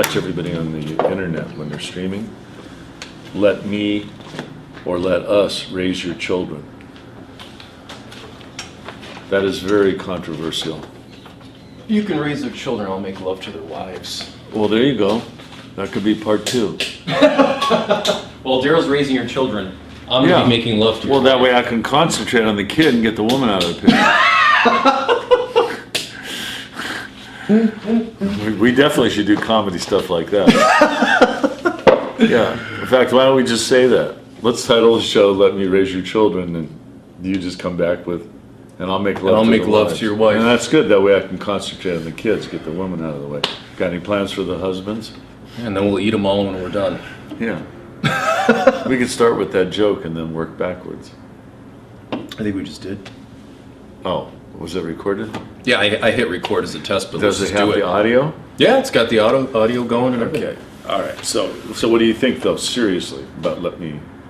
catch everybody on the internet when they're streaming. Let me or let us raise your children. That is very controversial. You can raise their children, I'll make love to their wives. Well, there you go. That could be part 2. Well, Daryl's raising your children. I'm going to be making love to your Well, that wife. way I can concentrate on the kid and get the woman out of the picture. We definitely should do comedy stuff like that. Yeah. In fact, why don't we just say that? Let's title the show "Let Me Raise Your Children," and you just come back with, "And I'll make love." To your wife. And that's good. That way I can concentrate on the kids, get the woman out of the way. Got any plans for the husbands? And then we'll eat them all when we're done. Yeah. We could start with that joke and then work backwards. I think we just did. Oh, was it recorded? Yeah, I hit record as a test, but Does let's it just have do the audio? Yeah, it's got the audio going and everything. Okay. All right. So what do you think, though, seriously, about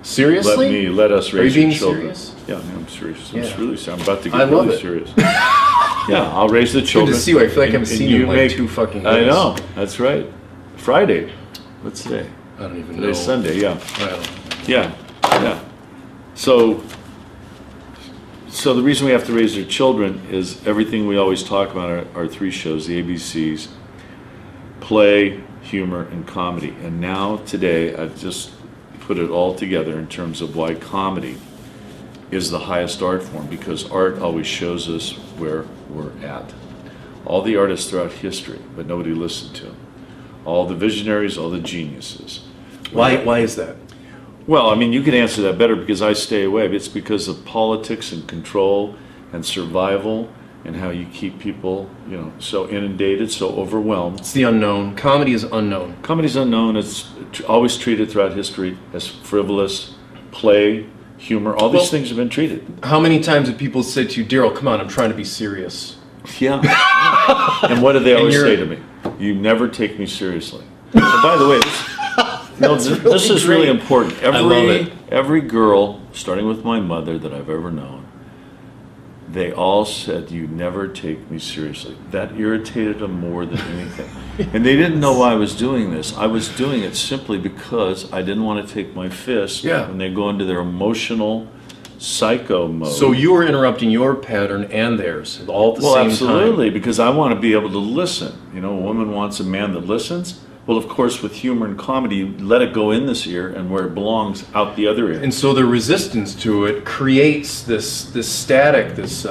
Seriously? let us raise Are you your being children? serious? Yeah, I'm serious. Yeah. I'm about to get I love really it. serious. Yeah, I'll raise the children. Good to see you. I feel like I haven't seen you in like make- 2 fucking I days. know. That's right. Friday. What's today? I don't even know. Today's Sunday. Yeah. I don't. Yeah. Yeah. So the reason we have to raise their children is everything we always talk about our 3 shows, the ABCs, play, humor, and comedy. And now today I've just put it all together in terms of why comedy is the highest art form, because art always shows us where we're at. All the artists throughout history, but nobody listened to them. All the visionaries, all the geniuses. Why is that? Well, I mean, you can answer that better because I stay away. It's because of politics and control and survival and how you keep people, so inundated, so overwhelmed. It's the unknown. Comedy is unknown. Comedy's unknown. It's always treated throughout history as frivolous. Play, humor, all these things have been treated. How many times have people said to you, Daryl, come on, I'm trying to be serious? Yeah. And what do they always you're- say to me? You never take me seriously. And by the way, this is really important. I love it. Every girl, starting with my mother that I've ever known, they all said, you never take me seriously. That irritated them more than anything. And they didn't know why I was doing this. I was doing it simply because I didn't want to take my fist when they go into their emotional psycho mode. So you were interrupting your pattern and theirs all at the same time. Well, absolutely, because I want to be able to listen. A woman wants a man that listens. Well, of course, with humor and comedy, you let it go in this ear, and where it belongs, out the other ear. And so the resistance to it creates this static, this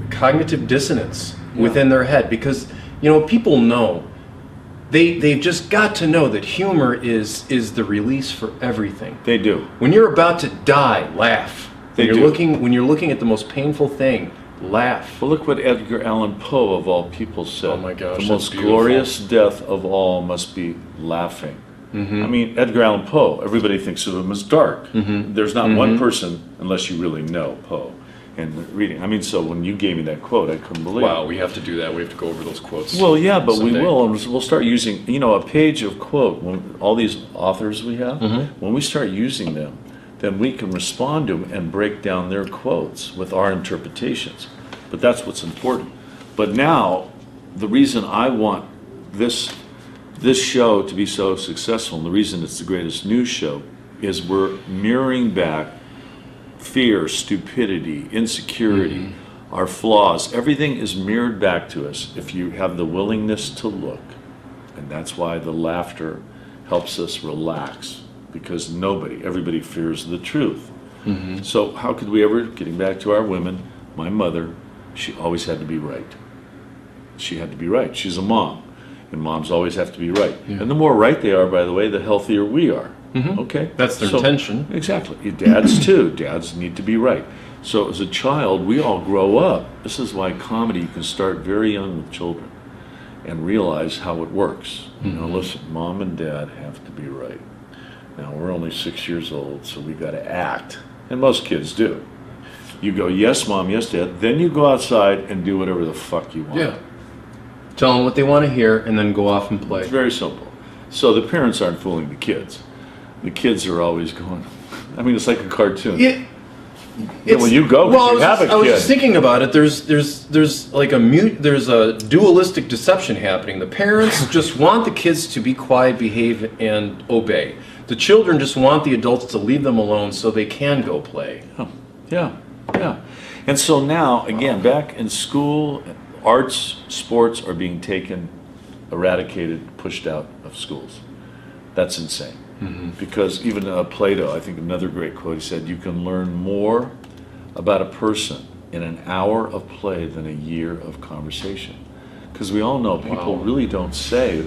cognitive dissonance within their head. Because, people know, they've just got to know that humor is the release for everything. They do. When you're about to die, laugh. They when do. When you're looking at the most painful thing, laugh. Well, look what Edgar Allan Poe, of all people, said. Oh my gosh, the that's most beautiful. glorious death of all must be laughing. I mean, Edgar Allan Poe, everybody thinks of him as dark. There's not one person, unless you really know Poe, and reading. I mean, so when you gave me that quote, I couldn't believe it. Wow, we have to do that. We have to go over those quotes. Well, yeah, but someday. we will. And we'll start using, a page of quote. All these authors we have, when we start using them, then we can respond to them and break down their quotes with our interpretations. But that's what's important. But now, the reason I want this show to be so successful, and the reason it's the greatest news show, is we're mirroring back fear, stupidity, insecurity, our flaws. Everything is mirrored back to us if you have the willingness to look. And that's why the laughter helps us relax, because everybody fears the truth. So how could we ever, getting back to our women, my mother, she always had to be right. She had to be right. She's a mom, and moms always have to be right. And the more right they are, by the way, the healthier we are. Okay? That's their intention. Exactly. Your dads too. Dads need to be right. So as a child, we all grow up. This is why comedy, you can start very young with children and realize how it works. Listen, mom and dad have to be right. Now, we're only 6 years old, so we got to act. And most kids do. You go, yes, mom, yes, dad. Then you go outside and do whatever the fuck you want. Yeah. Tell them what they want to hear and then go off and play. It's very simple. So the parents aren't fooling the kids. The kids are always going, it's like a cartoon. Yeah. Yeah, well, you go 'cause Well, you have a I was kid. just thinking about it. There's like there's a dualistic deception happening. The parents just want the kids to be quiet, behave, and obey. The children just want the adults to leave them alone so they can go play. Yeah, yeah. And so now, again, back in school, arts, sports are being taken, eradicated, pushed out of schools. That's insane. Because even Plato, I think another great quote, he said, you can learn more about a person in an hour of play than a year of conversation. Because we all know people really don't say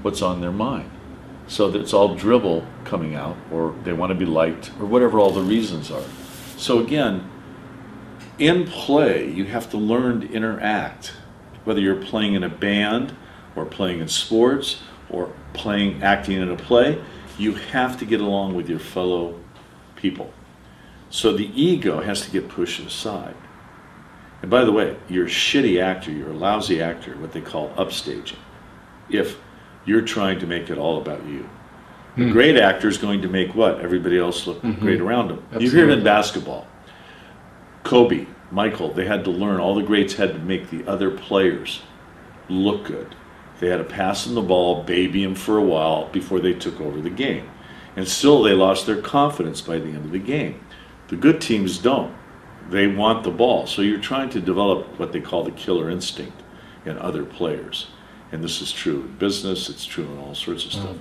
what's on their mind. So it's all dribble coming out, or they want to be liked, or whatever all the reasons are. So again, in play, you have to learn to interact, whether you're playing in a band, or playing in sports, or acting in a play. You have to get along with your fellow people. So the ego has to get pushed aside. And by the way, you're a shitty actor, you're a lousy actor, what they call upstaging, if you're trying to make it all about you. The great actor is going to make what? Everybody else look great around him. You hear it in basketball. Kobe, Michael, they had to learn, all the greats had to make the other players look good. They had to pass them the ball, baby them for a while before they took over the game. And still they lost their confidence by the end of the game. The good teams don't. They want the ball. So you're trying to develop what they call the killer instinct in other players. And this is true in business, it's true in all sorts of stuff.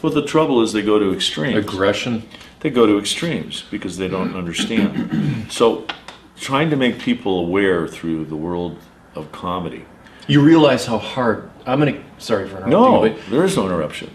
Well, the trouble is they go to extremes. Aggression. They go to extremes because they don't understand. So trying to make people aware through the world of comedy. You realize how hard. Sorry for interrupting. No, you, but there is no interruption.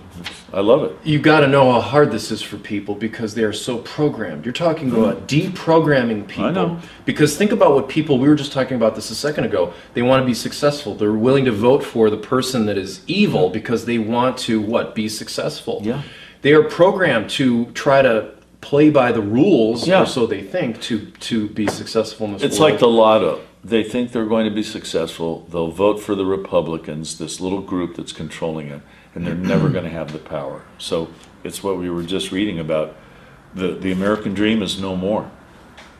I love it. you got to know how hard this is for people because they are so programmed. You're talking about deprogramming people. I know. Because think about what people, we were just talking about this a second ago, they want to be successful. They're willing to vote for the person that is evil because they want to, be successful. Yeah. They are programmed to try to play by the rules, Yeah. or so they think, to be successful in this It's world. like the lotto. They think they're going to be successful. They'll vote for the Republicans, this little group that's controlling it, and they're never going to have the power. So it's what we were just reading about. The American dream is no more.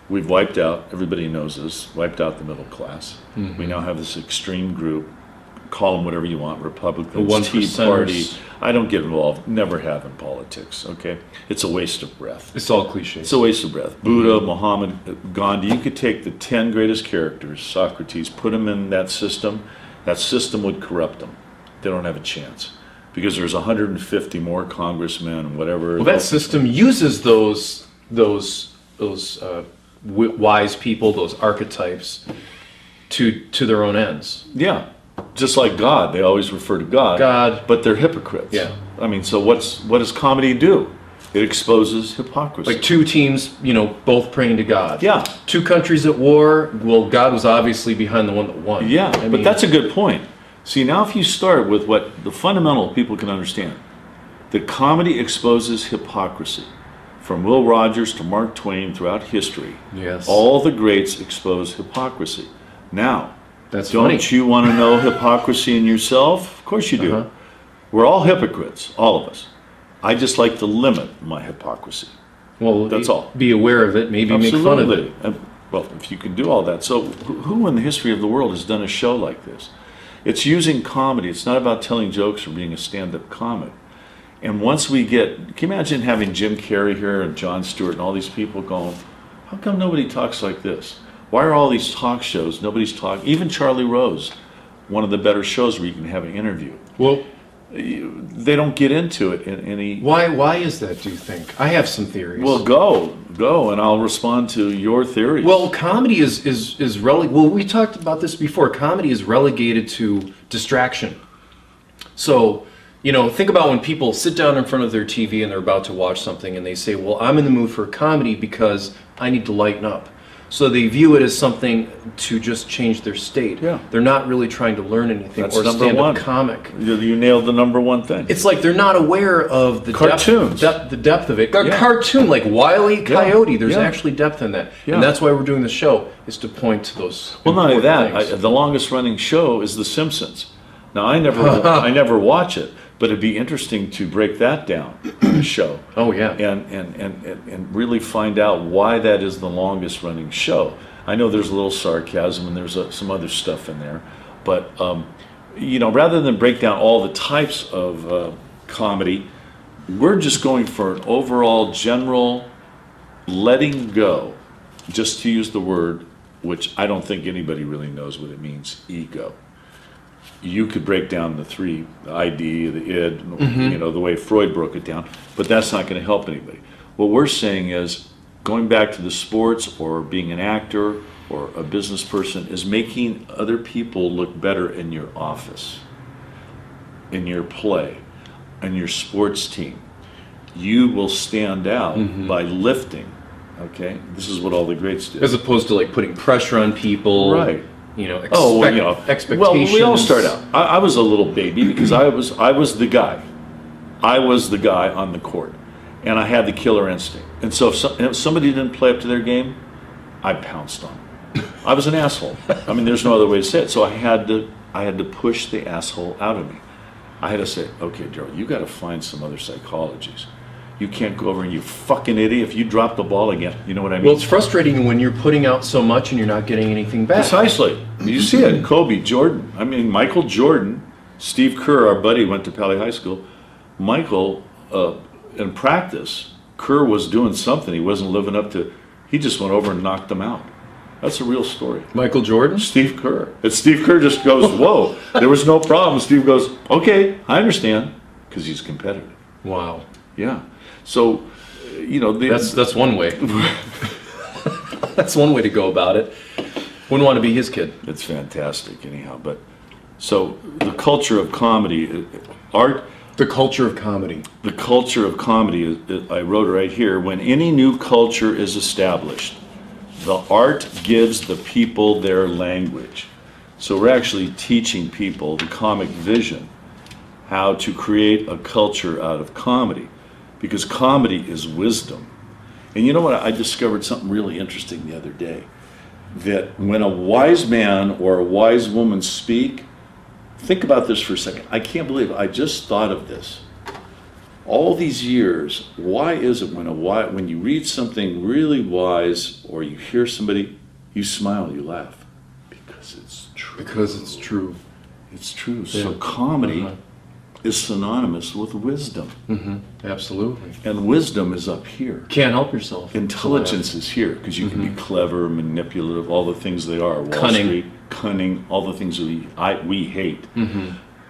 We've wiped out, everybody knows this, wiped out the middle class. We now have this extreme group, call them whatever you want, Republicans, The Tea 1%ers. Party. I don't get involved, never have in politics, okay? It's a waste of breath. It's all cliches. It's a waste of breath. Buddha, Muhammad, Gandhi, you could take the 10 greatest characters, Socrates, put them in that system would corrupt them. They don't have a chance. Because there's 150 more congressmen and whatever. Well, that system uses those wise people, those archetypes, to their own ends. Yeah. Just like God, they always refer to God. But they're hypocrites. Yeah. I mean, so what does comedy do? It exposes hypocrisy. Like two teams, both praying to God. Yeah. Two countries at war. Well, God was obviously behind the one that won. Yeah, I but mean, that's a good point. See, now if you start with what the fundamental people can understand, that comedy exposes hypocrisy. From Will Rogers to Mark Twain throughout history, Yes. all the greats expose hypocrisy. Now, That's don't funny. you want to know hypocrisy in yourself? Of course you do. Uh-huh. We're all hypocrites, all of us. I just like to limit my hypocrisy. Well, That's all. Be aware of it. Maybe make fun of it. Well, if you can do all that. So who in the history of the world has done a show like this? It's using comedy. It's not about telling jokes or being a stand-up comic. And once we can you imagine having Jim Carrey here and Jon Stewart and all these people going, how come nobody talks like this? Why are all these talk shows, nobody's talking, even Charlie Rose, one of the better shows where you can have an interview. Well, They don't get into it in any... why is that, do you think? I have some theories. Well, go, and I'll respond to your theories. Well, comedy is well, we talked about this before. Comedy is relegated to distraction. So, think about when people sit down in front of their TV and they're about to watch something and they say, well, I'm in the mood for comedy because I need to lighten up. So they view it as something to just change their state. Yeah. They're not really trying to learn anything That's or number stand-up one. comic. You nailed the number one thing. It's like they're not aware of the Cartoons. the depth of it. A Yeah. cartoon like Wile E. Coyote, there's Yeah. actually depth in that. Yeah. And that's why we're doing the show, is to point to those Well, not only important that, things. the longest running show is The Simpsons. Now, I never watch it, But it'd be interesting to break that down in a show. Oh yeah. And really find out why that is the longest running show. I know there's a little sarcasm and there's some other stuff in there, but rather than break down all the types of comedy, we're just going for an overall general letting go, just to use the word, which I don't think anybody really knows what it means, ego. You could break down the three, the ID, the id, the way Freud broke it down, but that's not going to help anybody. What we're saying is, going back to the sports or being an actor or a business person, is making other people look better in your office, in your play, in your sports team. You will stand out by lifting, okay? This is what all the greats did. As opposed to like putting pressure on people. Right. Expectations. Well, we all start out. I was a little baby because I was the guy. I was the guy on the court, and I had the killer instinct. And so if somebody didn't play up to their game, I pounced on them. I was an asshole. I mean, there's no other way to say it. So I had to push the asshole out of me. I had to say, okay, Daryl, you got to find some other psychologies. You can't go over and you fucking idiot. If you drop the ball again, you know what I mean? Well, it's frustrating when you're putting out so much and you're not getting anything back. Precisely. You see it. Kobe, Jordan. I mean, Michael Jordan, Steve Kerr, our buddy, went to Pali High School. Michael, in practice, Kerr was doing something he wasn't living up to. He just went over and knocked him out. That's a real story. Michael Jordan? Steve Kerr. And Steve Kerr just goes, whoa, there was no problem. Steve goes, okay, I understand, because he's competitive. Wow. Yeah. So, that's one way. That's one way to go about it. Wouldn't want to be his kid. It's fantastic, anyhow. But so the culture of comedy, art. The culture of comedy. The culture of comedy. I wrote it right here. When any new culture is established, the art gives the people their language. So we're actually teaching people, the comic vision, how to create a culture out of comedy. Because comedy is wisdom. And you know what? I discovered something really interesting the other day. That when a wise man or a wise woman speak, think about this for a second. I can't believe it. I just thought of this. All these years, why is it when you read something really wise or you hear somebody, you smile, you laugh? Because it's true. Because it's true. It's true. Yeah. So comedy is synonymous with wisdom. Absolutely. And wisdom is up here. Can't help yourself. Intelligence is here, because you can be clever, manipulative, all the things they are. Wall Cunning. Street, cunning, all the things we hate.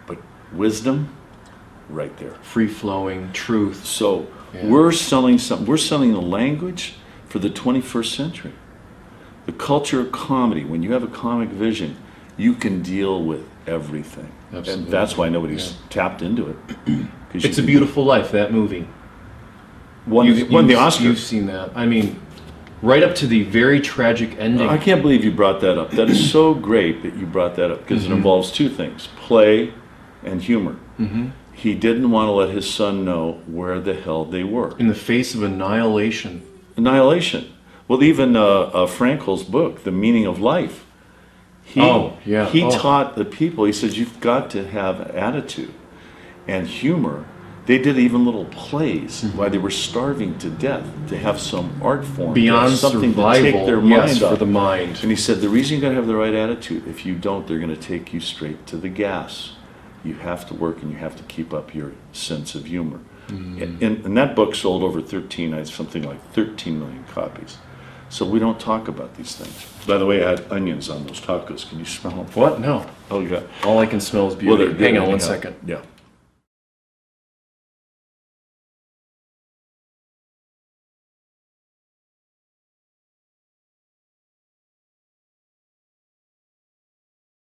But wisdom, right there. Free-flowing truth. So we're selling something. We're selling a language for the 21st century. The culture of comedy. When you have a comic vision, you can deal with everything. Absolutely. And that's why nobody's tapped into it. It's a Beautiful Life, that movie. Won the Oscar. You've seen that. I mean, right up to the very tragic ending. I can't believe you brought that up. That is so great that you brought that up, because it involves two things, play and humor. He didn't want to let his son know where the hell they were. In the face of annihilation. Annihilation. Well, even Frankel's book, The Meaning of Life, he taught the people, he said, you've got to have attitude and humor. They did even little plays while they were starving to death, to have some art form. Beyond something survival, to take their mind for the mind. And he said, the reason you got to have the right attitude, if you don't, they're going to take you straight to the gas. You have to work and you have to keep up your sense of humor. And that book sold over something like 13 million copies. So we don't talk about these things. By the way, I had onions on those tacos. Can you smell them? What? No. Oh, yeah. All I can smell is beauty. Well, Hang on one second. Yeah.